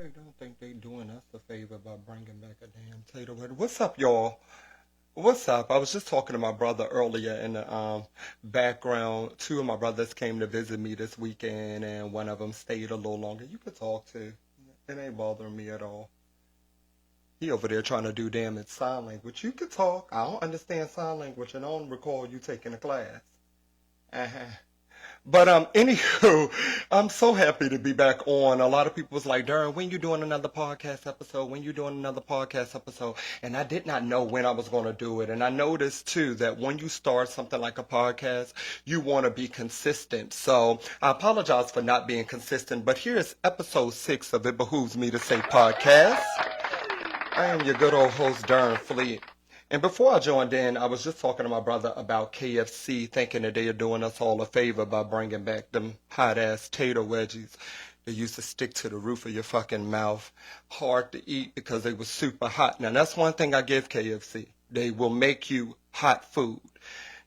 they don't think they doing us a favor by bringing back a damn tater wedge? What's up, y'all? What's up? I was just talking to my brother earlier in the background. Two of my brothers came to visit me this weekend, and one of them stayed a little longer. You could talk to. It ain't bothering me at all. He over there trying to do damn it sign language. You could talk. I don't understand sign language, and I don't recall you taking a class. Uh-huh. But anywho, I'm so happy to be back on. A lot of people was like, Darren, when you doing another podcast episode? When you doing another podcast episode? And I did not know when I was going to do it. And I noticed too that when you start something like a podcast, you want to be consistent. So I apologize for not being consistent, but here's episode 6 of It Behooves Me to Say Podcast. I am your good old host, Darren Fleet. And before I joined in, I was just talking to my brother about KFC, thinking that they are doing us all a favor by bringing back them hot-ass tater wedges. They used to stick to the roof of your fucking mouth, hard to eat because they were super hot. Now, that's one thing I give KFC. They will make you hot food.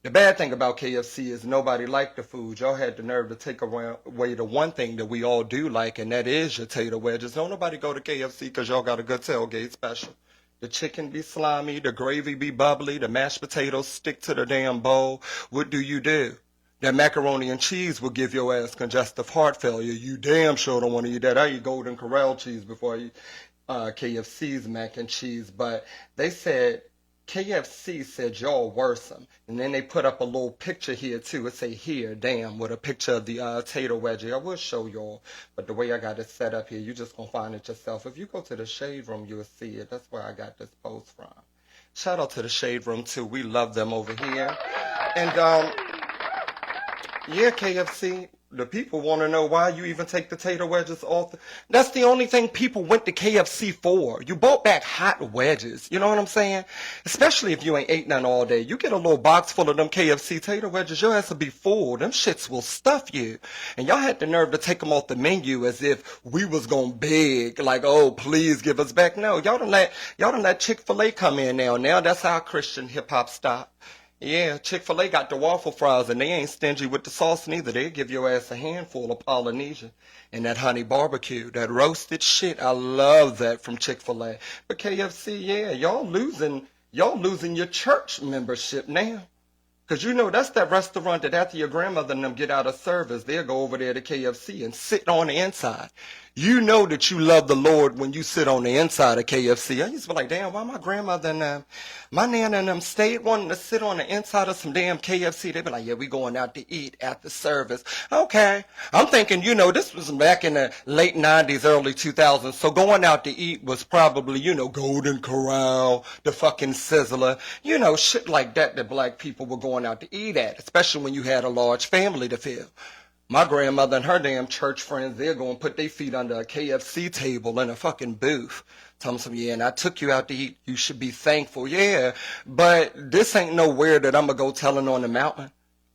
The bad thing about KFC is nobody liked the food. Y'all had the nerve to take away the one thing that we all do like, and that is your tater wedges. Don't nobody go to KFC because y'all got a good tailgate special. The chicken be slimy, the gravy be bubbly, the mashed potatoes stick to the damn bowl. What do? That macaroni and cheese will give your ass congestive heart failure. You damn sure don't want to eat that. I eat Golden Corral cheese before I eat KFC's mac and cheese. But they said, KFC said y'all worrisome. And then they put up a little picture here too. It say here, damn, with a picture of the tater wedgie. I will show y'all, but the way I got it set up here, you just gonna find it yourself. If you go to the Shade Room, you'll see it. That's where I got this post from. Shout out to the Shade Room too. We love them over here. And yeah, KFC, the people want to know why you even take the tater wedges off. That's the only thing people went to KFC for. You bought back hot wedges. You know what I'm saying? Especially if you ain't ate none all day. You get a little box full of them KFC tater wedges, your ass will be full. Them shits will stuff you. And y'all had the nerve to take them off the menu as if we was gonna beg, like, oh, please give us back. No, y'all done let Chick-fil-A come in now. Now that's how Christian hip-hop stop. Yeah, Chick-fil-A got the waffle fries, and they ain't stingy with the sauce neither. They'll give your ass a handful of Polynesian and that honey barbecue, that roasted shit. I love that from Chick-fil-A. But KFC, yeah, y'all losing your church membership now. Because you know that's that restaurant that after your grandmother and them get out of service, they'll go over there to KFC and sit on the inside. You know that you love the Lord when you sit on the inside of KFC. I used to be like, damn, why my grandmother and my nana and them stayed wanting to sit on the inside of some damn KFC? They be like, yeah, we going out to eat after service. Okay. I'm thinking, you know, this was back in the late 90s, early 2000s. So going out to eat was probably, you know, Golden Corral, the fucking Sizzler, you know, shit like that black people were going out to eat at, especially when you had a large family to fill. My grandmother and her damn church friends, they're going to put their feet under a KFC table in a fucking booth. Tell them some, yeah, and I took you out to eat. You should be thankful. Yeah, but this ain't nowhere that I'm going to go telling on the mountain.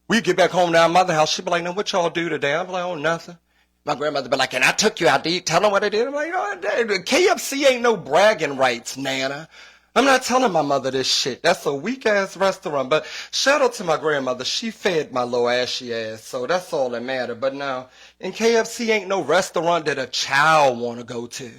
We get back home to our mother house. She be like, now what y'all do today? I'm like, oh, nothing. My grandmother be like, and I took you out to eat. Tell them what I did. I'm like, oh, KFC ain't no bragging rights, Nana. I'm not telling my mother this shit. That's a weak-ass restaurant. But shout out to my grandmother. She fed my little ashy ass, so that's all that mattered. But now, in KFC ain't no restaurant that a child want to go to.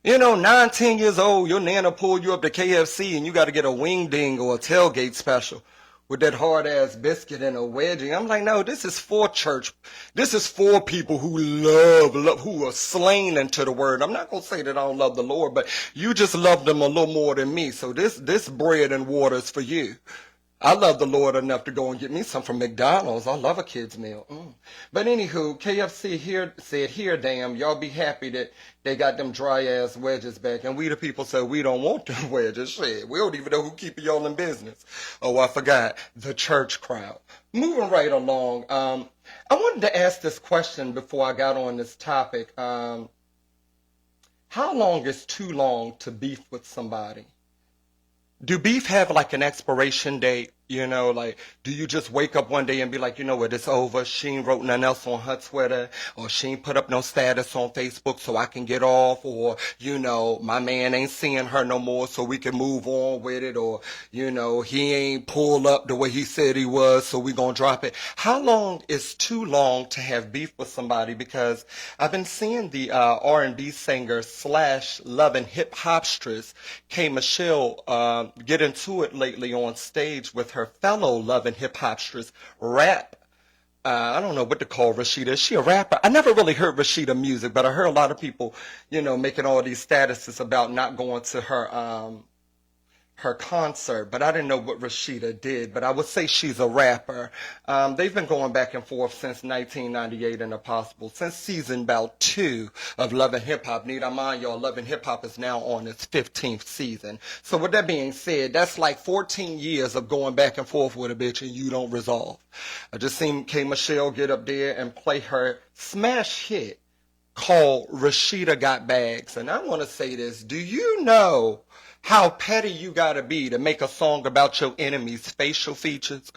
You know, 9, 10 years old, your nana pulled you up to KFC and you got to get a wing ding or a tailgate special with that hard-ass biscuit and a wedgie. I'm like, no, this is for church. This is for people who love, who are slain into the word. I'm not going to say that I don't love the Lord, but you just love them a little more than me. So this bread and water is for you. I love the Lord enough to go and get me some from McDonald's. I love a kid's meal. But anywho, KFC here said, here, damn, y'all be happy that they got them dry-ass wedges back. And we the people said, we don't want them wedges. Shit, we don't even know who keeping y'all in business. Oh, I forgot. The church crowd. Moving right along, I wanted to ask this question before I got on this topic. How long is too long to beef with somebody? Do beef have like an expiration date? You know, like, do you just wake up one day and be like, you know what, it's over. She ain't wrote nothing else on her Twitter, or she ain't put up no status on Facebook so I can get off, or, you know, my man ain't seeing her no more so we can move on with it, or, you know, he ain't pulled up the way he said he was so we gonna drop it. How long is too long to have beef with somebody? Because I've been seeing the R&B singer slash love and hip hopstress K. Michelle get into it lately on stage with her fellow love and hip hopstress rap. I don't know what to call Rasheeda. Is she a rapper? I never really heard Rasheeda music, but I heard a lot of people, you know, making all these statuses about not going to her concert, but I didn't know what Rasheeda did, but I would say she's a rapper. They've been going back and forth since 1998 and Impossible, since season about 2 of Love and Hip Hop. Need I mind y'all, Love and Hip Hop is now on its 15th season. So with that being said, that's like 14 years of going back and forth with a bitch and you don't resolve. I just seen K. Michelle get up there and play her smash hit called Rasheeda Got Bags. And I want to say this, do you know how petty you gotta be to make a song about your enemy's facial features?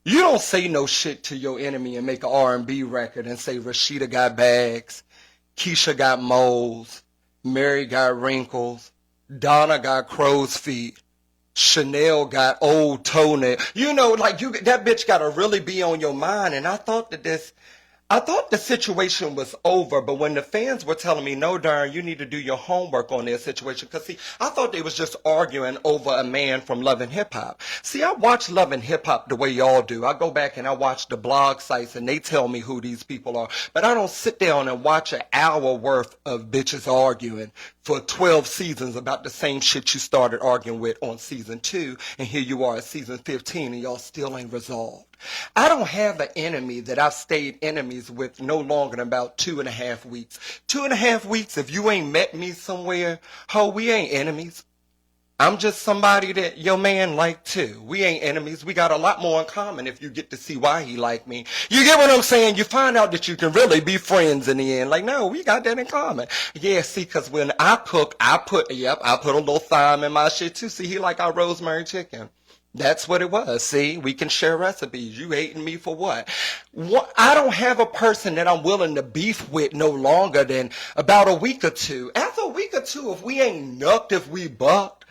You don't say no shit to your enemy and make an R&B record and say Rasheeda got bags, Keisha got moles, Mary got wrinkles, Donna got crow's feet, Chanel got old toenail. You know, like that bitch gotta really be on your mind. And I thought the situation was over, but when the fans were telling me, no, darn, you need to do your homework on their situation, because, see, I thought they was just arguing over a man from Love and Hip Hop. See, I watch Love and Hip Hop the way y'all do. I go back and I watch the blog sites, and they tell me who these people are, but I don't sit down and watch an hour worth of bitches arguing for 12 seasons about the same shit you started arguing with on season 2, and here you are at season 15, and y'all still ain't resolved. I don't have an enemy that I've stayed enemies with no longer than about 2.5 weeks. 2.5 weeks, if you ain't met me somewhere, ho, we ain't enemies. I'm just somebody that your man like too. We ain't enemies. We got a lot more in common if you get to see why he like me. You get what I'm saying? You find out that you can really be friends in the end. Like, no, we got that in common. Yeah, see, because when I cook, I put a little thyme in my shit too. See, he like our rosemary chicken. That's what it was. See, we can share recipes. You hating me for what? I don't have a person that I'm willing to beef with no longer than about a week or two. After a week or two, if we ain't nucked, if we bucked,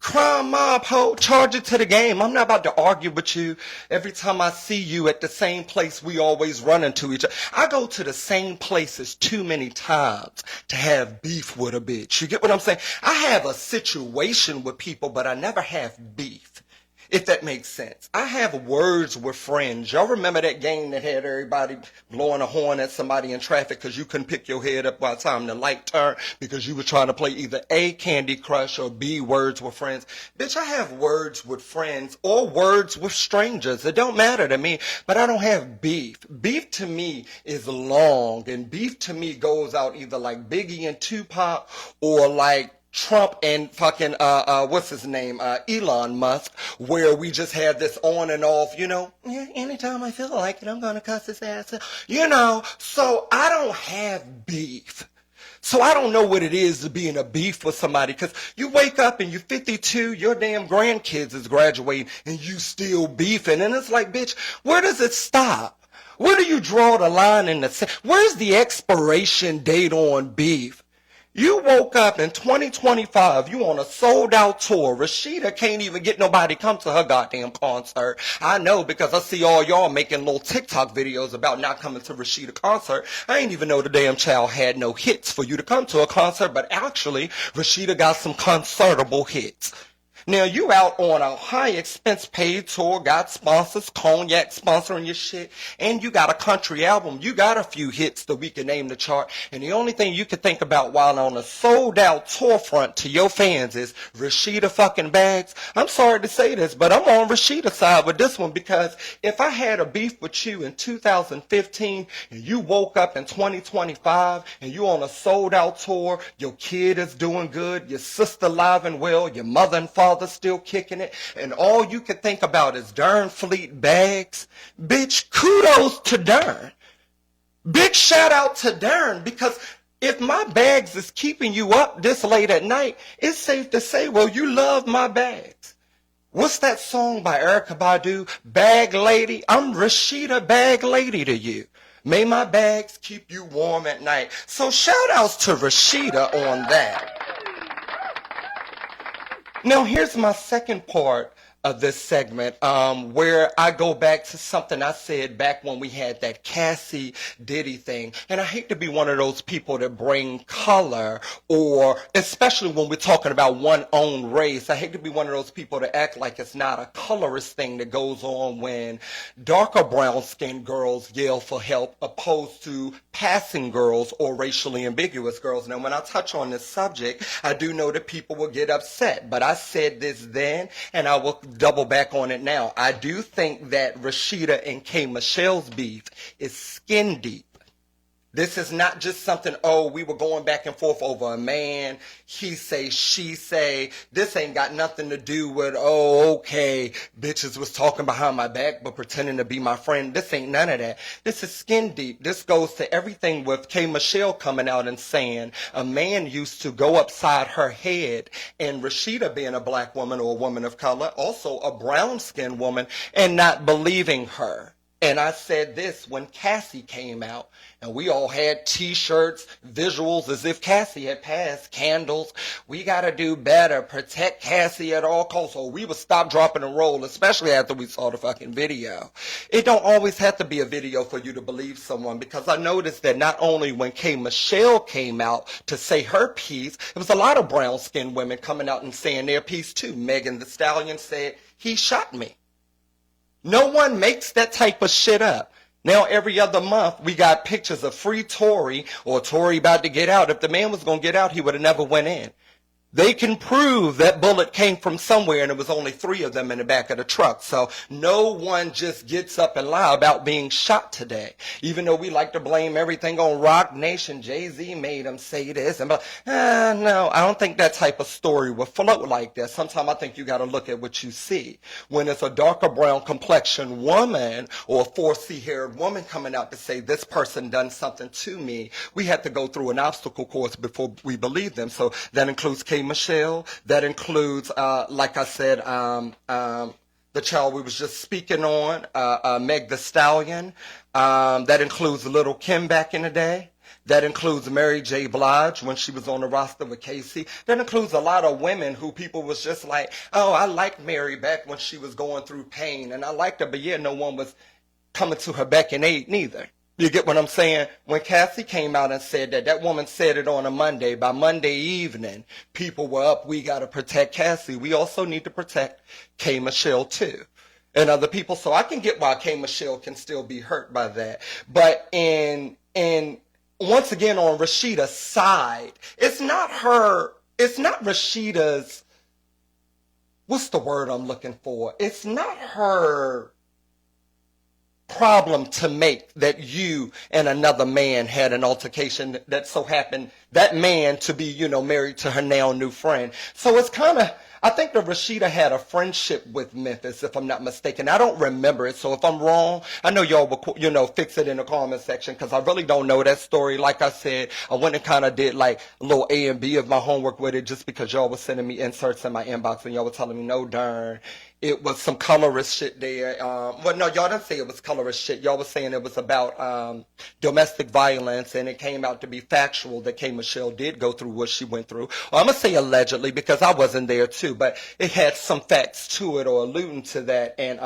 crime mob, ho, charge it to the game. I'm not about to argue with you every time I see you at the same place we always run into each other. I go to the same places too many times to have beef with a bitch. You get what I'm saying? I have a situation with people, but I never have beef, if that makes sense. I have words with friends. Y'all remember that game that had everybody blowing a horn at somebody in traffic because you couldn't pick your head up by the time the light turned because you were trying to play either A, Candy Crush, or B, Words with Friends? Bitch, I have words with friends or words with strangers. It don't matter to me, but I don't have beef. Beef to me is long, and beef to me goes out either like Biggie and Tupac or like Trump and fucking what's his name, Elon Musk, where we just had this on and off, you know, anytime I feel like it, I'm gonna cuss his ass out, you know. So I don't have beef. So I don't know what it is to be in a beef with somebody, because you wake up and you're 52, your damn grandkids is graduating, and you still beefing, and it's like, bitch, where does it stop? Where do you draw the line in the sand? Where's the expiration date on beef? You woke up in 2025, you on a sold out tour. Rasheeda can't even get nobody to come to her goddamn concert. I know, because I see all y'all making little TikTok videos about not coming to Rasheeda concert. I ain't even know the damn child had no hits for you to come to a concert, but actually, Rasheeda got some concertable hits. Now, you out on a high expense paid tour, got sponsors, Cognac sponsoring your shit, and you got a country album. You got a few hits that we can name the chart, and the only thing you can think about while on a sold out tour front to your fans is Rasheeda fucking bags. I'm sorry to say this, but I'm on Rasheeda's side with this one, because if I had a beef with you in 2015 and you woke up in 2025 and you on a sold out tour, your kid is doing good, your sister alive and well, your mother and father still kicking it, and all you can think about is darn fleet bags, bitch, kudos to Darn. Big shout out to Darn, because if my bags is keeping you up this late at night, it's safe to say, well, you love my bags. What's that song by Erykah Badu? Bag Lady. I'm Rasheeda Bag Lady to you. May my bags keep you warm at night. So shout outs to Rasheeda on that. Now here's my second part of this segment, where I go back to something I said back when we had that Cassie Diddy thing. And I hate to be one of those people that bring color, or especially when we're talking about one own race, I hate to be one of those people that act like it's not a colorist thing that goes on when darker brown skinned girls yell for help opposed to passing girls or racially ambiguous girls. Now when I touch on this subject, I do know that people will get upset, but I said this then and I will double back on it now. I do think that Rasheeda and K. Michelle's beef is skin deep. This is not just something, oh, we were going back and forth over a man, he say, she say. This ain't got nothing to do with, oh, okay, bitches was talking behind my back but pretending to be my friend. This ain't none of that. This is skin deep. This goes to everything with K. Michelle coming out and saying a man used to go upside her head, and Rasheeda being a black woman or a woman of color, also a brown-skinned woman, and not believing her. And I said this when Cassie came out, and we all had t-shirts, visuals as if Cassie had passed, candles. We got to do better, protect Cassie at all costs, or we would stop, dropping and roll, especially after we saw the fucking video. It don't always have to be a video for you to believe someone, because I noticed that not only when K. Michelle came out to say her piece, it was a lot of brown-skinned women coming out and saying their piece too. Megan Thee Stallion said, he shot me. No one makes that type of shit up. Now every other month we got pictures of free Tory or Tory about to get out. If the man was going to get out, he would have never went in. They can prove that bullet came from somewhere and it was only 3 of them in the back of the truck. So no one just gets up and lie about being shot today. Even though we like to blame everything on Rock Nation, Jay-Z made him say this. And no, I don't think that type of story will float like that. Sometimes I think you got to look at what you see. When it's a darker brown complexion woman or a 4C-haired woman coming out to say this person done something to me, we have to go through an obstacle course before we believe them. So that includes K. Michelle, that includes, like I said, the child we was just speaking on, Meg Thee Stallion, that includes Little Kim back in the day, that includes Mary J. Blige when she was on the roster with Casey, that includes a lot of women who people was just like, oh, I liked Mary back when she was going through pain, and I liked her, but yeah, no one was coming to her beck and aid neither. You get what I'm saying? When Cassie came out and said that, that woman said it on a Monday. By Monday evening, people were up, we got to protect Cassie. We also need to protect K. Michelle too. And other people. So I can get why K. Michelle can still be hurt by that. But in once again on Rasheeda's side, it's not Rasheeda's, what's the word I'm looking for? It's not her problem to make that you and another man had an altercation that so happened that man to be, married to her now new friend. So it's kind of, I think that Rasheeda had a friendship with Memphis, if I'm not mistaken. I don't remember it, so if I'm wrong, I know y'all will, fix it in the comment section, because I really don't know that story. Like I said, I went and kind of did like a little A and B of my homework with it, just because y'all was sending me inserts in my inbox, and y'all were telling me, no darn, it was some colorist shit there. Well, no, y'all didn't say it was colorist shit. Y'all was saying it was about domestic violence, and it came out to be factual that K. Michelle did go through what she went through. Well, I'm going to say allegedly, because I wasn't there too, but it had some facts to it or alluding to that, and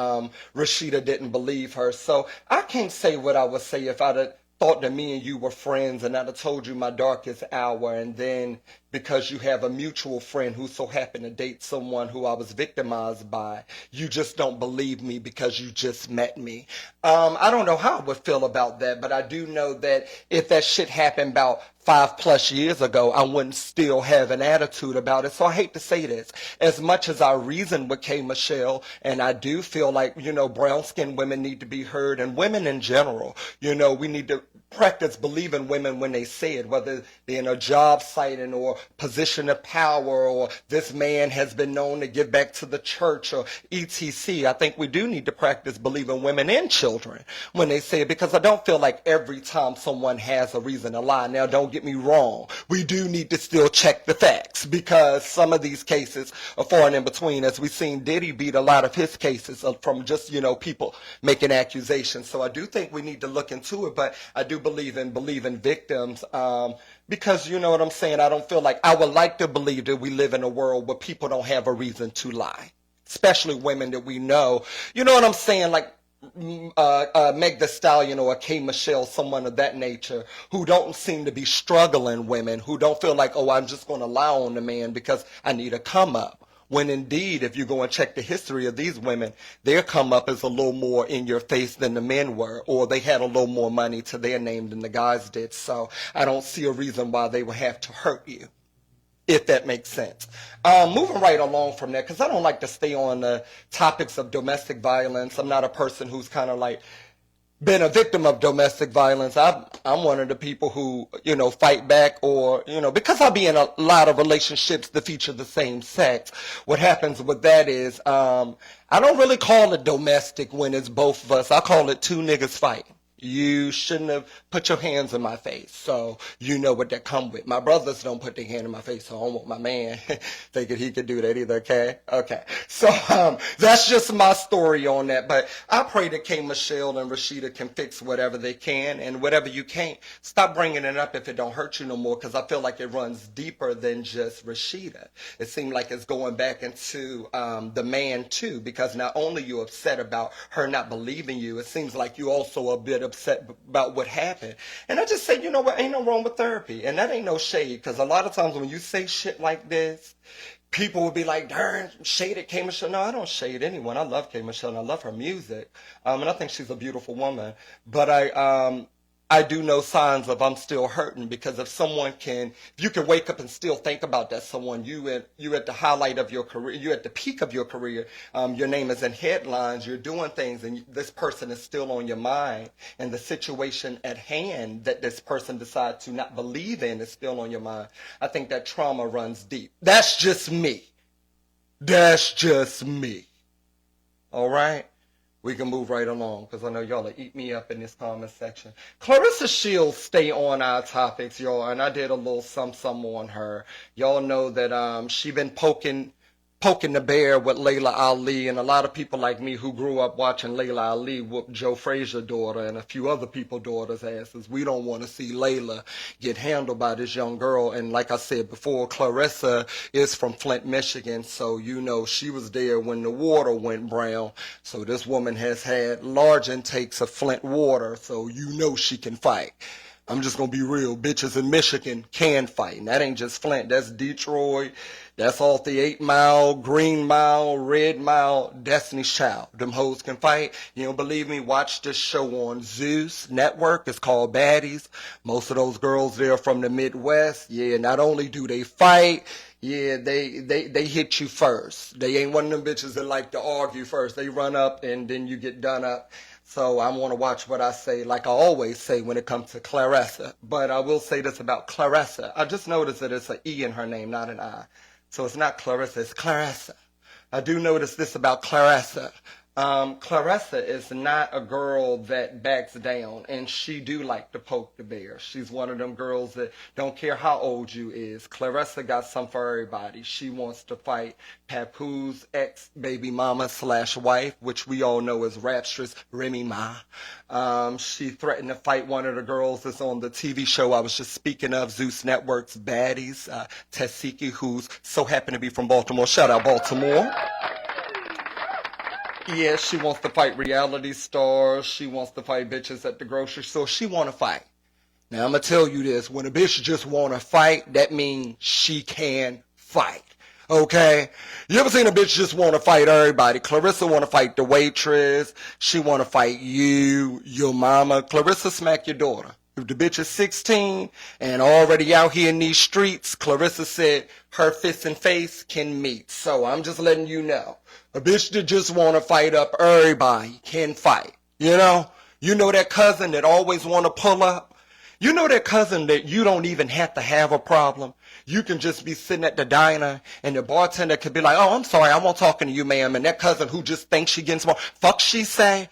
Rasheeda didn't believe her. So I can't say what I would say if I'd have thought that me and you were friends and I'd have told you my darkest hour, and then because you have a mutual friend who so happened to date someone who I was victimized by, you just don't believe me because you just met me. I don't know how I would feel about that, but I do know that if that shit happened about 5+ years ago, I wouldn't still have an attitude about it. So I hate to say this. As much as I reason with K. Michelle, and I do feel like, brown-skinned women need to be heard, and women in general, we need to practice believing women when they say it, whether they're in a job siting or position of power, or this man has been known to give back to the church, or etc. I think we do need to practice believing women and children when they say it, because I don't feel like every time someone has a reason to lie. Now, don't get me wrong. We do need to still check the facts, because some of these cases are far and in between. As we've seen, Diddy beat a lot of his cases from just, people making accusations. So I do think we need to look into it, but I do believe in victims, because you know what I'm saying. I don't feel like, I would like to believe that we live in a world where people don't have a reason to lie, especially women that we know. You know what I'm saying? Like Meg Thee Stallion or K. Michelle, someone of that nature, who don't seem to be struggling women, who don't feel like, oh, I'm just going to lie on the man because I need a come up. When indeed, if you go and check the history of these women, their come up is a little more in your face than the men were, or they had a little more money to their name than the guys did. So I don't see a reason why they would have to hurt you, if that makes sense. Moving right along from that, because I don't like to stay on the topics of domestic violence. I'm not a person who's kind of like been a victim of domestic violence. I'm one of the people who, fight back, or, because I be in a lot of relationships that feature the same sex. What happens with that is, I don't really call it domestic when it's both of us. I call it two niggas fighting. You shouldn't have put your hands in my face, so you know what that come with. My brothers don't put their hand in my face, so I don't want my man thinking he could do that either, okay? Okay, so that's just my story on that, but I pray that K. Michelle and Rasheeda can fix whatever they can, and whatever you can't, stop bringing it up if it don't hurt you no more, because I feel like it runs deeper than just Rasheeda. It seems like it's going back into the man too, because not only you upset about her not believing you, it seems like you also a bit upset about what happened. And I just say, you know what, ain't no wrong with therapy. And that ain't no shade, because a lot of times when you say shit like this, people will be like, darn, shaded K. Michelle. No, I don't shade anyone. I love K. Michelle and I love her music. And I think she's a beautiful woman. But I do know signs of I'm still hurting, because if you can wake up and still think about that someone, you at the highlight of your career, you at the peak of your career, your name is in headlines, you're doing things, and this person is still on your mind, and the situation at hand that this person decides to not believe in is still on your mind. I think that trauma runs deep. That's just me. That's just me. All right? We can move right along, because I know y'all will eat me up in this comment section. Clarissa Shields stay on our topics, y'all, and I did a little some on her. Y'all know that she been poking the bear with Layla Ali, and a lot of people like me who grew up watching Layla Ali whoop Joe Frazier's daughter and a few other people's daughters' asses. We don't want to see Layla get handled by this young girl. And like I said before, Clarissa is from Flint, Michigan, so she was there when the water went brown. So this woman has had large intakes of Flint water, so she can fight. I'm just going to be real. Bitches in Michigan can fight. And that ain't just Flint. That's Detroit. That's off the 8 Mile, Green Mile, Red Mile, Destiny's Child. Them hoes can fight. You don't believe me? Watch this show on Zeus Network. It's called Baddies. Most of those girls there are from the Midwest. Yeah, not only do they fight, yeah, they hit you first. They ain't one of them bitches that like to argue first. They run up and then you get done up. So I want to watch what I say, like I always say when it comes to Clarissa. But I will say this about Clarissa. I just noticed that it's an E in her name, not an I. So it's not Clarissa, it's Clarissa. I do notice this about Clarissa. Clarissa is not a girl that backs down, and she do like to poke the bear. She's one of them girls that don't care how old you is. Clarissa got some for everybody. She wants to fight Papoose ex-baby mama / wife, which we all know is rapstress Remy Ma. She threatened to fight one of the girls that's on the TV show I was just speaking of, Zeus Network's Baddies, Tessiki, who's so happened to be from Baltimore. Shout out Baltimore. Yeah, she wants to fight reality stars. She wants to fight bitches at the grocery store. She want to fight. Now, I'm going to tell you this. When a bitch just want to fight, that means she can fight. Okay? You ever seen a bitch just want to fight everybody? Clarissa want to fight the waitress. She want to fight you, your mama. Clarissa smack your daughter. If the bitch is 16 and already out here in these streets, Clarissa said her fist and face can meet. So I'm just letting you know. A bitch that just want to fight up everybody can fight. You know that cousin that always want to pull up You know that cousin that you don't even have to have a problem? You can just be sitting at the diner and the bartender could be like, oh, I'm sorry, I won't talking to you, ma'am. And that cousin who just thinks she getting smart, fuck she say?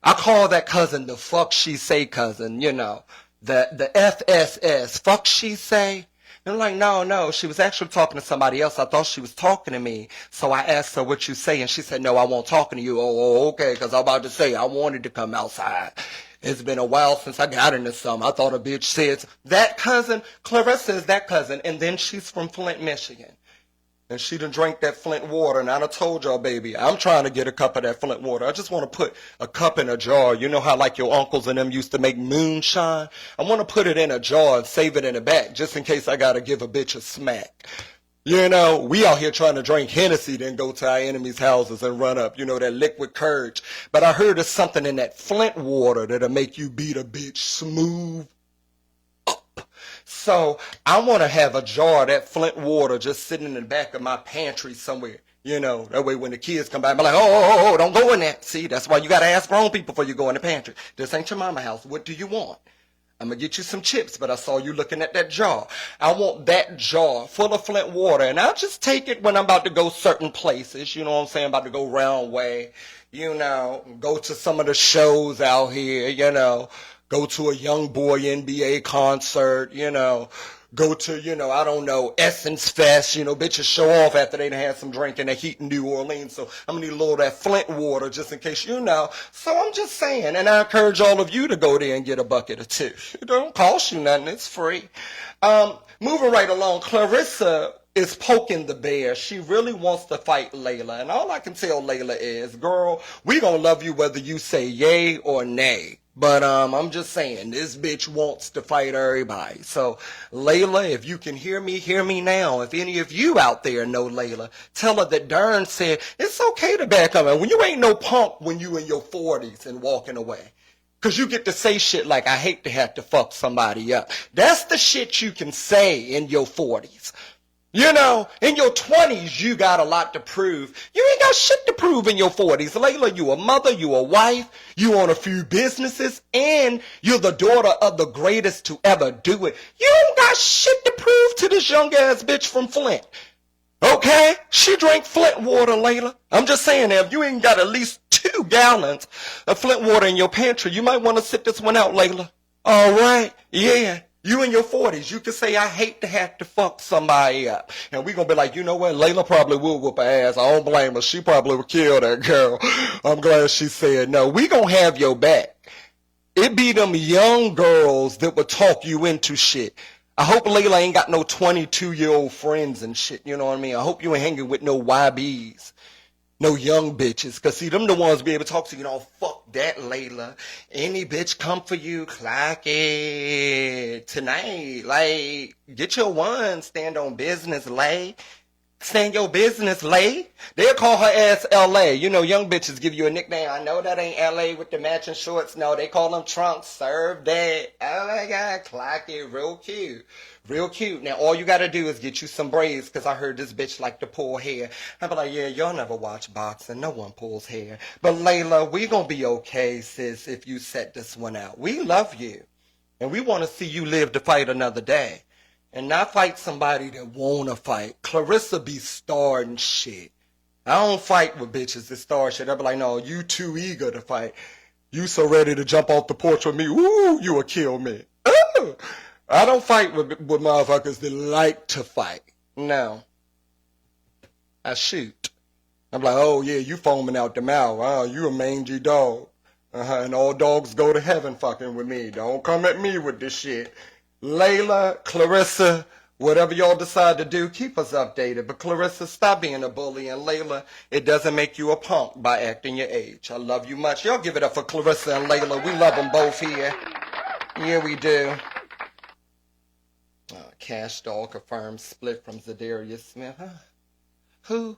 I call that cousin the fuck she say cousin, you know. The FSS, fuck she say? And I'm like, no, she was actually talking to somebody else. I thought she was talking to me. So I asked her what you say, and she said, no, I won't talking to you. Oh, okay, because I'm about to say I wanted to come outside. It's been a while since I got into something. I thought a bitch said, that cousin, Clarissa is that cousin, and then she's from Flint, Michigan. And she done drank that Flint water, and I done told y'all, baby, I'm trying to get a cup of that Flint water. I just want to put a cup in a jar. You know how like your uncles and them used to make moonshine? I want to put it in a jar and save it in the back, just in case I got to give a bitch a smack. You know, we out here trying to drink Hennessy, then go to our enemies' houses and run up, you know, that liquid courage. But I heard there's something in that Flint water that'll make you beat a bitch smooth up. So I want to have a jar of that Flint water just sitting in the back of my pantry somewhere. You know, that way when the kids come by, I'm like, oh, don't go in there. See, that's why you got to ask grown people before you go in the pantry. This ain't your mama house. What do you want? I'm going to get you some chips, but I saw you looking at that jar. I want that jar full of Flint water, and I'll just take it when I'm about to go certain places. You know what I'm saying? About to go round way, you know, go to some of the shows out here, you know, go to a young boy NBA concert, you know, go to, you know, I don't know, Essence Fest, you know, bitches show off after they done had some drink in the heat in New Orleans. So I'm gonna need a little of that Flint water just in case, you know. So I'm just saying, and I encourage all of you to go there and get a bucket or two. It don't cost you nothing, it's free. Moving right along, Clarissa is poking the bear. She really wants to fight Layla. And all I can tell Layla is, girl, we gonna love you whether you say yay or nay. But I'm just saying, this bitch wants to fight everybody. So, Layla, if you can hear me now. If any of you out there know Layla, tell her that Darren said, it's okay to back up. And when you ain't no punk when you in your 40s and walking away. Because you get to say shit like, I hate to have to fuck somebody up. That's the shit you can say in your 40s. You know, in your 20s, you got a lot to prove. You ain't got shit to prove in your 40s. Layla, you a mother, you a wife, you own a few businesses, and you're the daughter of the greatest to ever do it. You don't got shit to prove to this young ass bitch from Flint. Okay? She drank Flint water, Layla. I'm just saying, if you ain't got at least 2 gallons of Flint water in your pantry, you might want to sit this one out, Layla. All right? Yeah. You in your 40s, you can say, I hate to have to fuck somebody up. And we going to be like, you know what? Layla probably will whoop her ass. I don't blame her. She probably would kill that girl. I'm glad she said no. We going to have your back. It be them young girls that would talk you into shit. I hope Layla ain't got no 22-year-old friends and shit. You know what I mean? I hope you ain't hanging with no YBs. No young bitches, cause see, them the ones be able to talk to you, know, fuck that, Layla. Any bitch come for you, clock it. Tonight, like, get your one, stand on business, lay. Stand your business, lay. They'll call her ass L.A. You know, young bitches give you a nickname. I know that ain't L.A. with the matching shorts. No, they call them trunks. Serve that. Oh my God, clock it. Real cute. Real cute. Now, all you gotta do is get you some braids, because I heard this bitch like to pull hair. I be like, yeah, y'all never watch boxing. No one pulls hair. But Layla, we gonna be okay, sis, if you set this one out. We love you. And we want to see you live to fight another day. And not fight somebody that wanna fight. Clarissa be starting shit. I don't fight with bitches that start shit. I be like, no, you too eager to fight. You so ready to jump off the porch with me. Ooh, you will kill me. Ooh. I don't fight with motherfuckers that like to fight. No. I shoot. I'm like, oh yeah, you foaming out the mouth. Oh, you a mangy dog. And all dogs go to heaven fucking with me. Don't come at me with this shit. Layla, Clarissa, whatever y'all decide to do, keep us updated. But Clarissa, stop being a bully. And Layla, it doesn't make you a punk by acting your age. I love you much. Y'all give it up for Clarissa and Layla. We love them both here. Yeah, we do. Cash Doll confirmed split from Zadarius Smith. Huh? Who?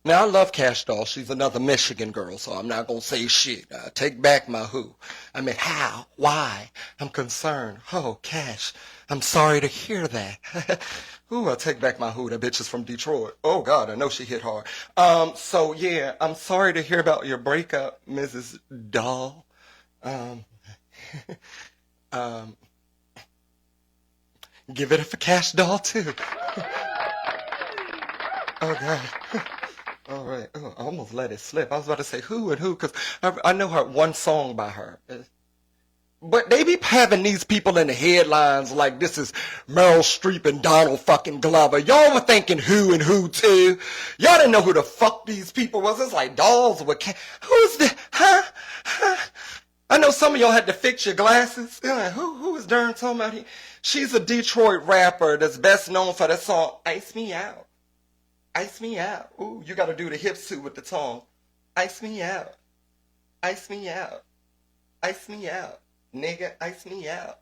Now, I love Cash Doll. She's another Michigan girl, so I'm not going to say shit. Take back my who. I mean, how? Why? I'm concerned. Oh, Cash, I'm sorry to hear that. Ooh, I take back my who. That bitch is from Detroit. Oh, God, I know she hit hard. So, yeah, I'm sorry to hear about your breakup, Mrs. Doll. Um, give it up for Cash Doll too. Oh God. All right. Oh, I almost let it slip. I was about to say who and who, because I know her one song by her. But they be having these people in the headlines like this is Meryl Streep and Donald fucking Glover. Y'all were thinking who and who too. Y'all didn't know who the fuck these people was. It's like dolls with who's the huh? I know some of y'all had to fix your glasses. You're like, who is Darren talking about here? She's a Detroit rapper that's best known for that song Ice Me Out. Ice me out. Ooh, you gotta do the hips too with the tongue. Ice me out. Ice me out. Ice me out. Nigga, ice me out.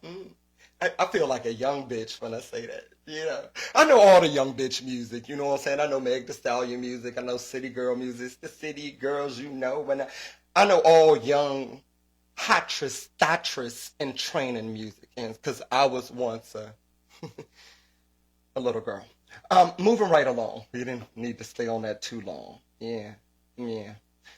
I feel like a young bitch when I say that. You know, I know all the young bitch music. You know what I'm saying? I know Meg Thee Stallion music. I know City Girl music. It's the city girls, you know. When I know all young hottress, thottress, and training music. And because I was once a little girl. Moving right along. We didn't need to stay on that too long. Yeah.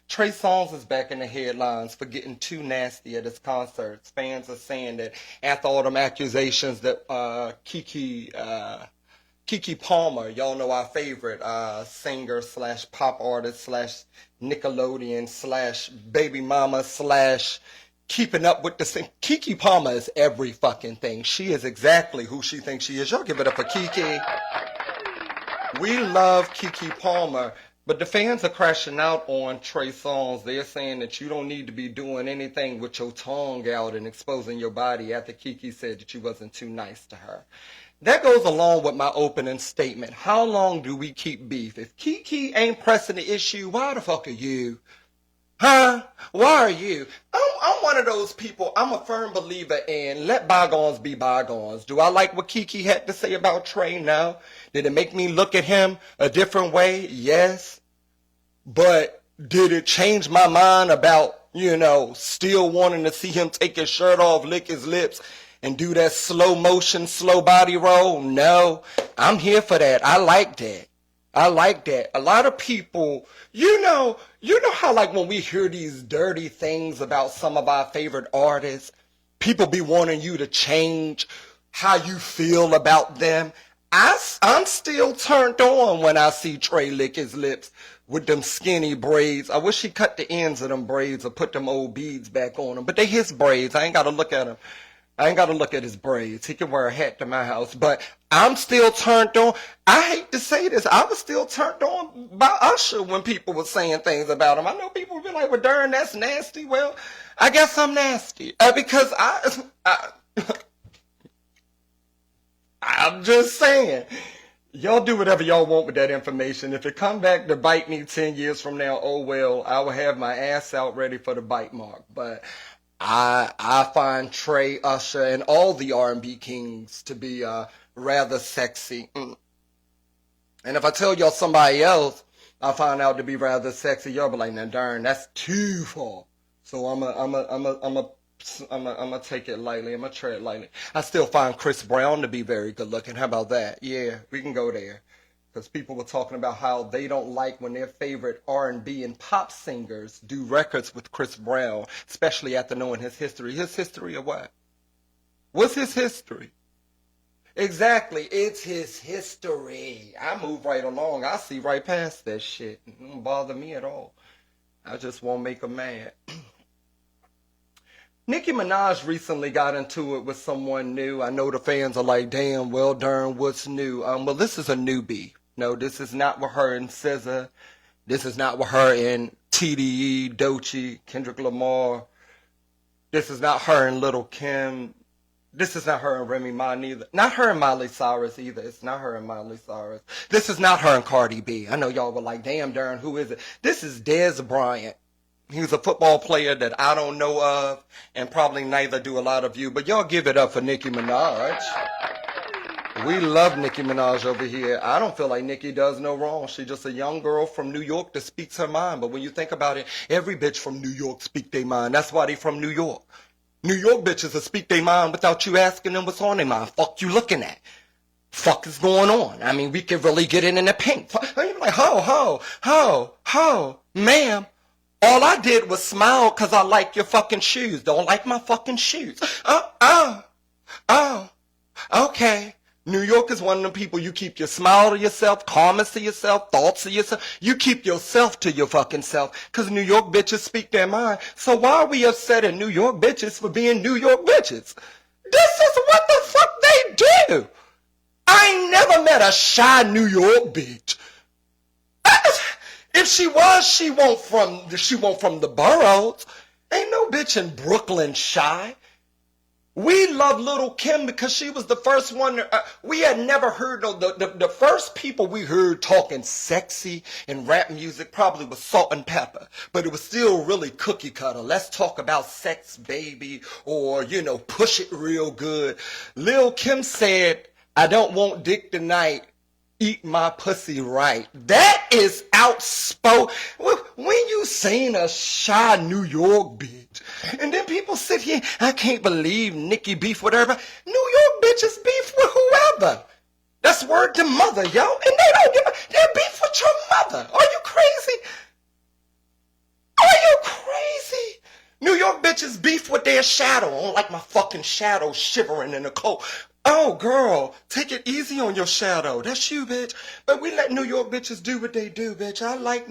Trey Songz is back in the headlines for getting too nasty at his concerts. Fans are saying that after all them accusations that Keke Palmer, y'all know our favorite singer / pop artist / Nickelodeon / baby mama / keeping up with the thing. Keke Palmer is every fucking thing. She is exactly who she thinks she is. Y'all give it up for Keke. We love Keke Palmer, but the fans are crashing out on Trey Songz. They're saying that you don't need to be doing anything with your tongue out and exposing your body after Keke said that you wasn't too nice to her. That goes along with my opening statement. How long do we keep beef? If Keke ain't pressing the issue, why the fuck are you? Huh? Why are you? I'm one of those people. I'm a firm believer in let bygones be bygones. Do I like what Keke had to say about Trey? No. Did it make me look at him a different way? Yes. But did it change my mind about, still wanting to see him take his shirt off, lick his lips, and do that slow motion, slow body roll? No. I'm here for that. I like that. A lot of people, you know how like when we hear these dirty things about some of our favorite artists, people be wanting you to change how you feel about them. I'm still turned on when I see Trey lick his lips with them skinny braids. I wish he cut the ends of them braids or put them old beads back on them, but they his braids. I ain't got to look at them. I ain't got to look at his braids. He can wear a hat to my house. But I'm still turned on. I hate to say this. I was still turned on by Usher when people were saying things about him. I know people would be like, well, darn, that's nasty. Well, I guess I'm nasty. Because I'm just saying. Y'all do whatever y'all want with that information. If it come back to bite me 10 years from now, oh well, I will have my ass out ready for the bite mark. But I find Trey, Usher, and all the R&B kings to be rather sexy. And if I tell y'all somebody else I find out to be rather sexy, y'all be like, now darn, that's too far. So I'm gonna take it lightly. I'm gonna tread lightly. I still find Chris Brown to be very good looking. How about that? Yeah, we can go there. Because people were talking about how they don't like when their favorite R&B and pop singers do records with Chris Brown, especially after knowing his history. His history of what? What's his history? Exactly, it's his history. I move right along. I see right past that shit. It don't bother me at all. I just won't make him mad. Nicki Minaj recently got into it with someone new. I know the fans are like, damn, well, darn, what's new? Well, this is a newbie. No, this is not with her and SZA. This is not with her and TDE, Doechii, Kendrick Lamar. This is not her and Lil' Kim. This is not her and Remy Ma neither. Not her and Miley Cyrus either. It's not her and Miley Cyrus. This is not her and Cardi B. I know y'all were like, damn, darn, who is it? This is Dez Bryant. He's a football player that I don't know of, and probably neither do a lot of you. But y'all give it up for Nicki Minaj. We love Nicki Minaj over here. I don't feel like Nicki does no wrong. She's just a young girl from New York that speaks her mind. But when you think about it, every bitch from New York speak their mind. That's why they from New York. New York bitches will speak their mind without you asking them what's on their mind. Fuck you looking at? Fuck is going on? I mean, we could really get it in the pink. And you're like, ho, ma'am. All I did was smile because I like your fucking shoes. Don't like my fucking shoes. Oh, okay. New York is one of them people you keep your smile to yourself, comments to yourself, thoughts to yourself. You keep yourself to your fucking self because New York bitches speak their mind. So why are we upset at New York bitches for being New York bitches? This is what the fuck they do. I ain't never met a shy New York bitch. If she was, she won't from the boroughs. Ain't no bitch in Brooklyn shy. We love Little Kim because she was the first one. We had never heard of the first people we heard talking sexy and rap music probably was Salt and Pepper, but it was still really cookie cutter. Let's talk about sex, baby, or push it real good. Lil Kim said, "I don't want dick tonight. Eat my pussy right." That is outspoken. When you seen a shy New York bitch, and then people sit here, I can't believe Nicki beef with everybody. New York bitches beef with whoever. That's word to mother, yo. And they don't give a, they beef with your mother. Are you crazy? Are you crazy? New York bitches beef with their shadow. I don't like my fucking shadow shivering in the cold. Oh, girl, take it easy on your shadow. That's you, bitch. But we let New York bitches do what they do, bitch. I like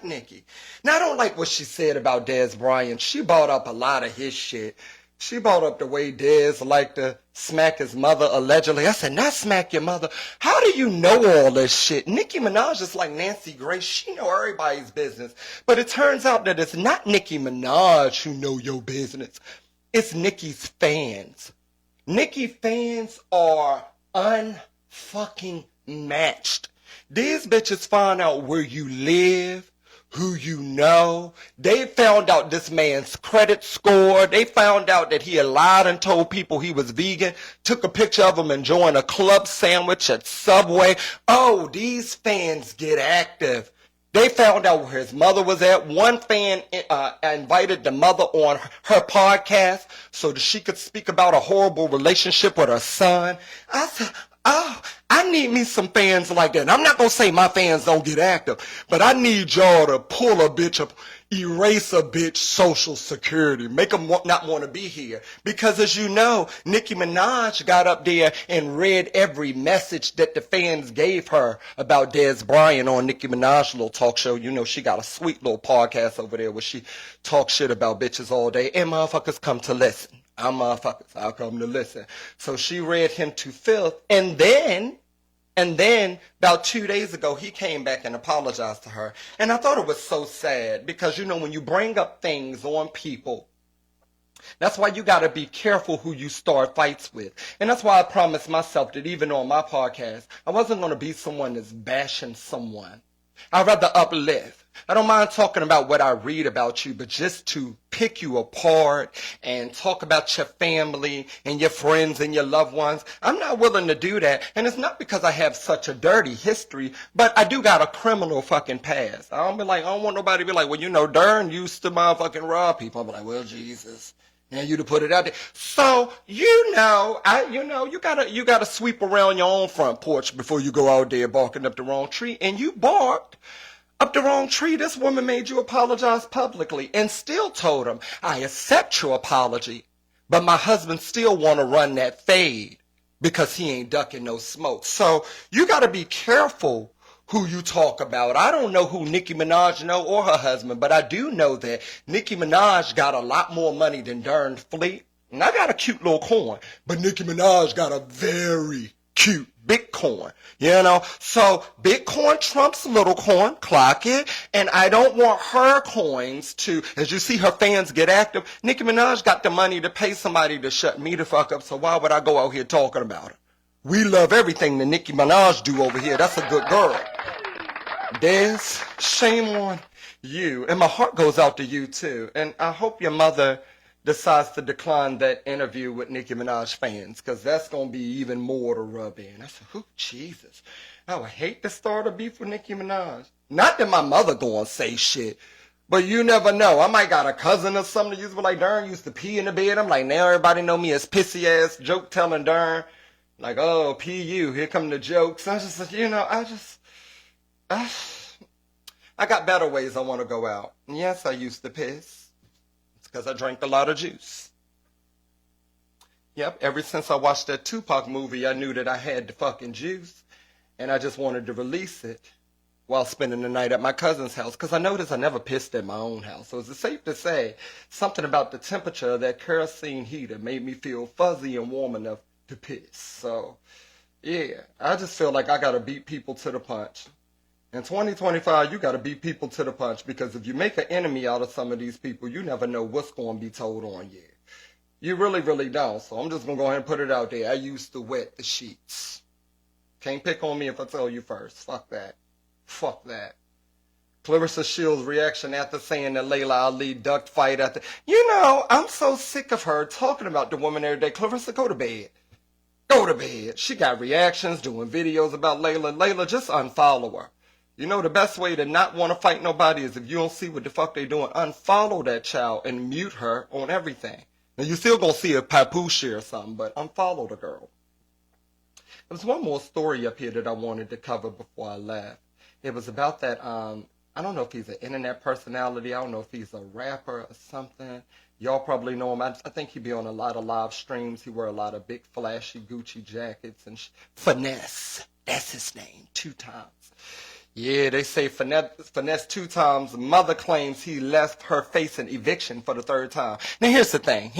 Nicki. Now, I don't like what she said about Dez Bryant. She brought up a lot of his shit. She brought up the way Dez liked to smack his mother, allegedly. I said, not smack your mother. How do you know all this shit? Nicki Minaj is like Nancy Grace. She know everybody's business. But it turns out that it's not Nicki Minaj who know your business. It's Nicki's fans. Nicki fans are unfucking matched. These bitches find out where you live, who you know. They found out this man's credit score. They found out that he had lied and told people he was vegan, took a picture of him enjoying a club sandwich at Subway. Oh, these fans get active. They found out where his mother was at. One fan invited the mother on her podcast so that she could speak about a horrible relationship with her son. I said, oh, I need me some fans like that. And I'm not going to say my fans don't get active, but I need y'all to pull a bitch up, erase a bitch social security, make them not want to be here. Because as you know, Nicki Minaj got up there and read every message that the fans gave her about Dez Bryant on Nicki Minaj's little talk show. You know, she got a sweet little podcast over there where she talks shit about bitches all day, and motherfuckers come to listen. I'm motherfuckers, I'll come to listen. So she read him to filth, and then about 2 days ago, he came back and apologized to her. And I thought it was so sad because, when you bring up things on people, that's why you got to be careful who you start fights with. And that's why I promised myself that even on my podcast, I wasn't going to be someone that's bashing someone. I'd rather uplift. I don't mind talking about what I read about you, but just to pick you apart and talk about your family and your friends and your loved ones, I'm not willing to do that. And it's not because I have such a dirty history, but I do got a criminal fucking past. I don't want nobody to be like, well, Dern used to motherfucking rob people. I'm like, well, Jesus. And you to put it out there. So, you gotta sweep around your own front porch before you go out there barking up the wrong tree. And you barked up the wrong tree. This woman made you apologize publicly and still told him, I accept your apology, but my husband still want to run that fade because he ain't ducking no smoke. So you got to be careful who you talk about. I don't know who Nicki Minaj know or her husband, but I do know that Nicki Minaj got a lot more money than Dern Fleet. And I got a cute little coin, but Nicki Minaj got a very cute Bitcoin, So Bitcoin trumps little coin, clock it. And I don't want her coins to, as you see her fans get active, Nicki Minaj got the money to pay somebody to shut me the fuck up, so why would I go out here talking about her? We love everything that Nicki Minaj do over here. That's a good girl. Des, shame on you. And my heart goes out to you too. And I hope your mother decides to decline that interview with Nicki Minaj fans, because that's going to be even more to rub in. I said, oh, Jesus. I would hate to start a beef with Nicki Minaj. Not that my mother going to say shit, but you never know. I might got a cousin or something that used to be like, Dern used to pee in the bed. I'm like, now everybody know me as pissy-ass joke-telling Dern. Like, oh, PU, here come the jokes. I I got better ways I want to go out. And yes, I used to piss. It's because I drank a lot of juice. Yep, ever since I watched that Tupac movie, I knew that I had the fucking juice. And I just wanted to release it while spending the night at my cousin's house. Because I noticed I never pissed at my own house. So it's safe to say something about the temperature of that kerosene heater made me feel fuzzy and warm enough to piss. So, yeah, I just feel like I got to beat people to the punch. In 2025, you got to beat people to the punch, because if you make an enemy out of some of these people, you never know what's going to be told on you. You really, really don't. So I'm just going to go ahead and put it out there. I used to wet the sheets. Can't pick on me if I tell you first. Fuck that. Fuck that. Clarissa Shields' reaction after saying that Lala Ali ducked fight after. You know, I'm so sick of her talking about the woman every day. Clarissa, go to bed. Go to bed. She got reactions, doing videos about Layla. Layla, just unfollow her. You know, the best way to not want to fight nobody is if you don't see what the fuck they doing, unfollow that child and mute her on everything. Now, you still gonna see a papoose or something, but unfollow the girl. There's one more story up here that I wanted to cover before I left. It was about that, I don't know if he's an internet personality. I don't know if he's a rapper or something. Y'all probably know him. I think he be on a lot of live streams. He wear a lot of big flashy Gucci jackets and Finesse. That's his name, 2 times. Yeah, they say Finesse 2 times. Mother claims he left her facing eviction for the 3rd time. Now here's the thing.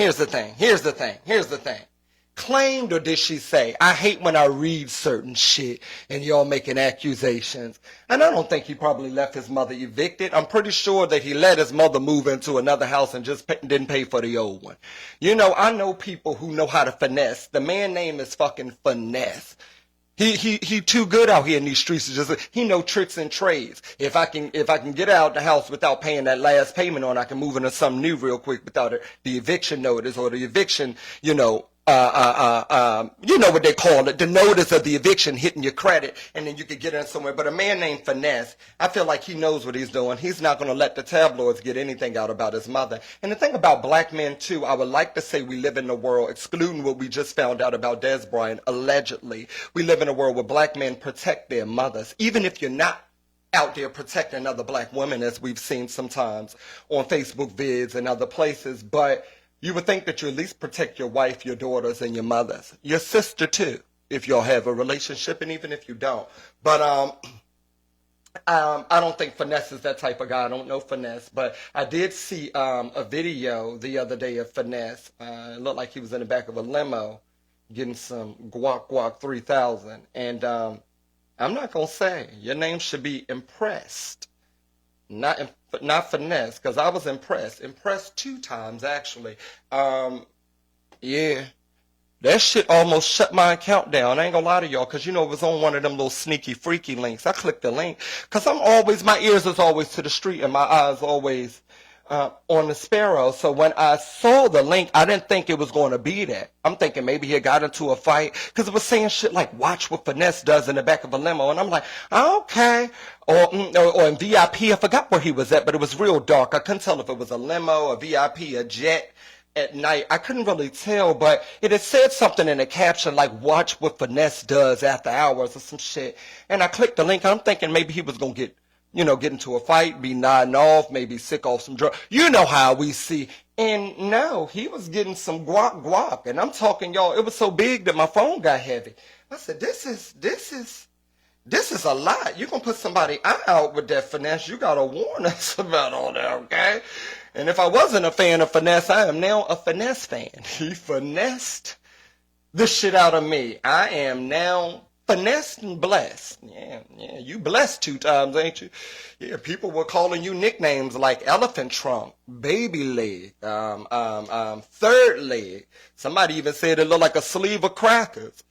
Claimed, or did she say? I hate when I read certain shit and y'all making accusations. And I don't think he probably left his mother evicted. I'm pretty sure that he let his mother move into another house and just didn't pay for the old one. You know, I know people who know how to finesse. The man's name is fucking Finesse. He too good out here in these streets. He know tricks and trades. If I can get out the house without paying that last payment on, I can move into something new real quick without the eviction notice or the eviction, you know what they call it, the notice of the eviction hitting your credit, and then you could get in somewhere. But a man named Finesse, I feel like he knows what he's doing. He's not going to let the tabloids get anything out about his mother. And the thing about black men, too, I would like to say we live in a world, excluding what we just found out about Des Bryant, allegedly, we live in a world where black men protect their mothers, even if you're not out there protecting other black women, as we've seen sometimes on Facebook vids and other places. But you would think that you at least protect your wife, your daughters, and your mothers. Your sister, too, if y'all have a relationship, and even if you don't. But I don't think Finesse is that type of guy. I don't know Finesse. But I did see a video the other day of Finesse. It looked like he was in the back of a limo getting some guac 3000. And I'm not going to say. Your name should be Impressed. Not Finesse, because I was impressed. Impressed 2 times, actually. Yeah. That shit almost shut my account down. I ain't gonna lie to y'all, because, you know, it was on one of them little sneaky, freaky links. I clicked the link, because my ears is always to the street, and my eyes always on the sparrow. So when I saw the link, I didn't think it was going to be that. I'm thinking maybe he got into a fight, because it was saying shit like, watch what Finesse does in the back of a limo. And I'm like, okay. Or in VIP, I forgot where he was at, but it was real dark. I couldn't tell if it was a limo, a VIP, a jet at night. I couldn't really tell, but it had said something in the caption like, watch what Finesse does after hours or some shit. And I clicked the link. I'm thinking maybe he was going to get into a fight, be nodding off, maybe sick off some drugs. You know how we see. And no, he was getting some guac. And I'm talking, y'all, it was so big that my phone got heavy. I said, this is a lot. You're going to put somebody out with that Finesse. You got to warn us about all that, okay? And if I wasn't a fan of Finesse, I am now a Finesse fan. He finessed the shit out of me. I am now finessed and blessed. Yeah, you blessed 2 times, ain't you? Yeah, people were calling you nicknames like Elephant Trunk, Baby Leg, Third Leg. Somebody even said it looked like a sleeve of crackers.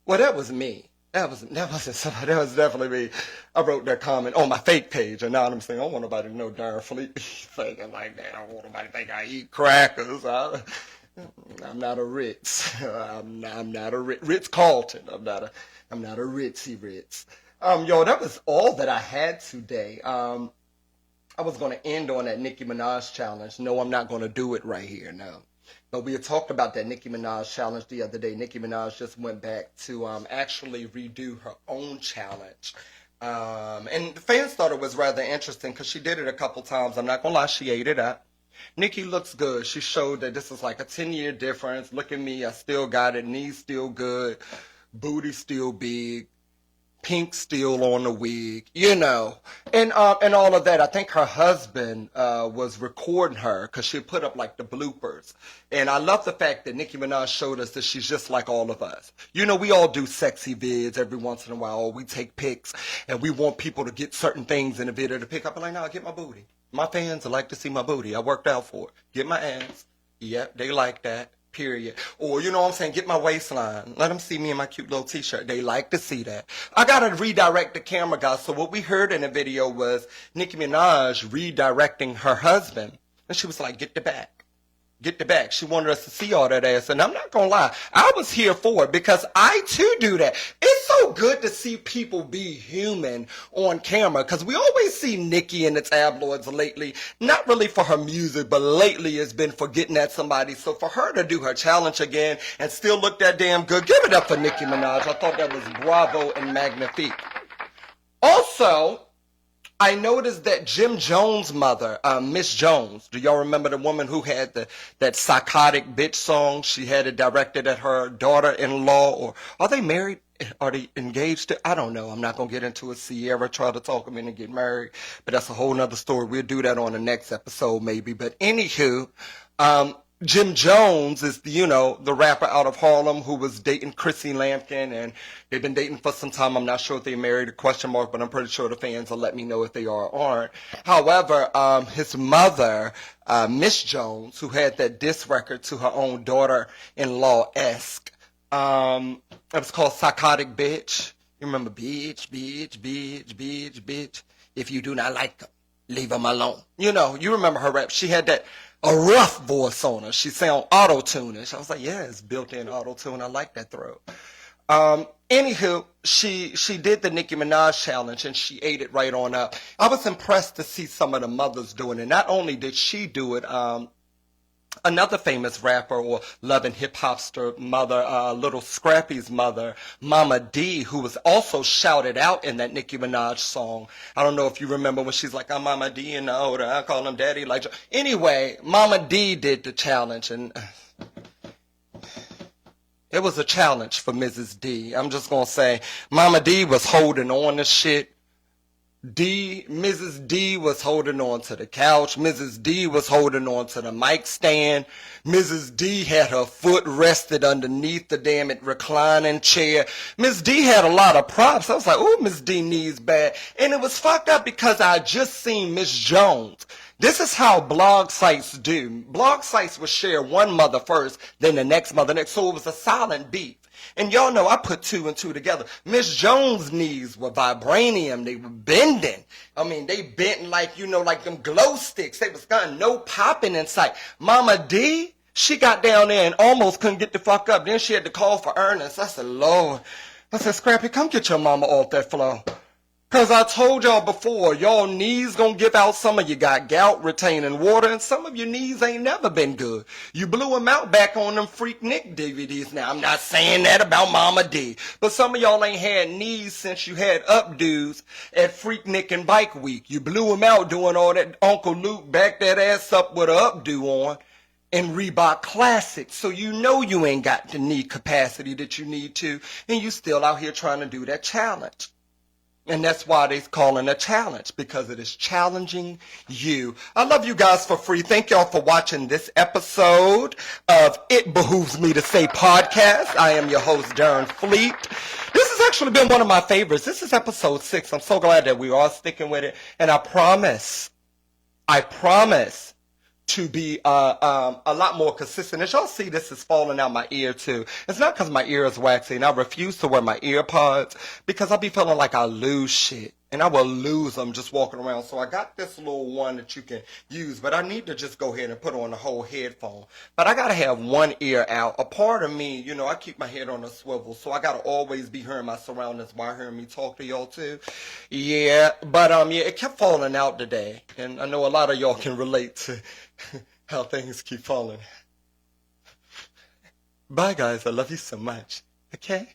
Well, that was me. That wasn't somebody. That was definitely me. I wrote that comment on my fake page anonymously. I don't want nobody to know darn Felipe thinking like that. I don't want nobody to think I eat crackers. I'm not a Ritz. I'm not a Ritz Carlton. I'm not a Ritzy Ritz. Yo, that was all that I had today. I was going to end on that Nicki Minaj challenge. No, I'm not going to do it right here. No. But we had talked about that Nicki Minaj challenge the other day. Nicki Minaj just went back to actually redo her own challenge. And the fans thought it was rather interesting because she did it a couple times. I'm not gonna lie, she ate it up. Nicki looks good. She showed that this is like a 10-year difference. Look at me, I still got it. Knees still good. Booty still big. Pink still on the wig, you know, and all of that. I think her husband was recording her because she put up like the bloopers. And I love the fact that Nicki Minaj showed us that she's just like all of us. You know, we all do sexy vids every once in a while. Or we take pics and we want people to get certain things in the video to pick up. I'm like, no, get my booty. My fans like to see my booty. I worked out for it. Get my ass. Yep, they like that. Period. Or, you know what I'm saying, get my waistline. Let them see me in my cute little t-shirt. They like to see that. I gotta redirect the camera, guys. So what we heard in the video was Nicki Minaj redirecting her husband. And she was like, get the back. Get the back. She wanted us to see all that ass. And I'm not gonna lie, I was here for it because I too do that. It's so good to see people be human on camera because we always see Nicki in the tabloids lately, not really for her music, but lately it's been for getting at somebody. So for her to do her challenge again and still look that damn good, give it up for Nicki Minaj. I thought that was bravo and magnifique. Also, I noticed that Jim Jones' mother, Miss Jones, do y'all remember the woman who had that psychotic bitch song? She had it directed at her daughter-in-law, or are they married? Are they engaged? I don't know. I'm not going to get into it. Sierra tried to talk them into get married, but that's a whole nother story. We'll do that on the next episode maybe. But anywho, Jim Jones is, you know, the rapper out of Harlem who was dating Chrissy Lampkin, and they've been dating for some time. I'm not sure if they married, a question mark, but I'm pretty sure the fans will let me know if they are or aren't. However, his mother, Miss Jones, who had that diss record to her own daughter-in-law-esque, it was called Psychotic Bitch. You remember bitch, bitch, bitch, bitch, bitch. If you do not like them, leave them alone. You know, you remember her rap. She had that a rough voice on her. She sound auto-tune-ish. I was like, yeah, it's built-in auto-tune. I like that throat. Anywho, she did the Nicki Minaj challenge and she ate it right on up. I was impressed to see some of the mothers doing it. Not only did she do it, another famous rapper or love and hip hopster mother, Little Scrappy's mother, Mama D, who was also shouted out in that Nicki Minaj song. I don't know if you remember when she's like, I'm Mama D and the older, I call him Daddy. Like, anyway, Mama D did the challenge, and it was a challenge for Mrs. D. I'm just gonna say, Mama D was holding on to shit. Mrs. D was holding on to the couch. Mrs. D was holding on to the mic stand. Mrs. D had her foot rested underneath the damn it reclining chair. Miss D had a lot of props. I was like, ooh, Miss D knees bad. And it was fucked up because I just seen Miss Jones. This is how blog sites do. Blog sites will share one mother first, then the next mother next. So it was a silent beef. And y'all know I put two and two together. Miss Jones' knees were vibranium. They were bending. I mean, they bent like, you know, like them glow sticks. They was got no popping in sight. Mama D, she got down there and almost couldn't get the fuck up. Then she had to call for earnest. I said, Lord. I said, Scrappy, come get your mama off that floor. Because I told y'all before, y'all knees gonna give out. Some of you got gout retaining water, and some of your knees ain't never been good. You blew them out back on them Freak Nick DVDs. Now, I'm not saying that about Mama D, but some of y'all ain't had knees since you had updos at Freak Nick and Bike Week. You blew them out doing all that Uncle Luke back that ass up with a updo on and Reebok Classics. So you know you ain't got the knee capacity that you need to, and you still out here trying to do that challenge. And that's why they call it a challenge, because it is challenging you. I love you guys for free. Thank y'all for watching this episode of It Behooves Me to Say podcast. I am your host, Darren Fleet. This has actually been one of my favorites. This is episode 6. I'm so glad that we are sticking with it. And I promise to be a lot more consistent. As y'all see, this is falling out my ear too. It's not because my ear is waxy, and I refuse to wear my ear pods because I be feeling like I lose shit. And I will lose them just walking around. So I got this little one that you can use, but I need to just go ahead and put on the whole headphone. But I got to have one ear out. A part of me, you know, I keep my head on a swivel, so I got to always be hearing my surroundings while hearing me talk to y'all too. Yeah, but yeah, it kept falling out today. And I know a lot of y'all can relate to how things keep falling. Bye guys, I love you so much. Okay?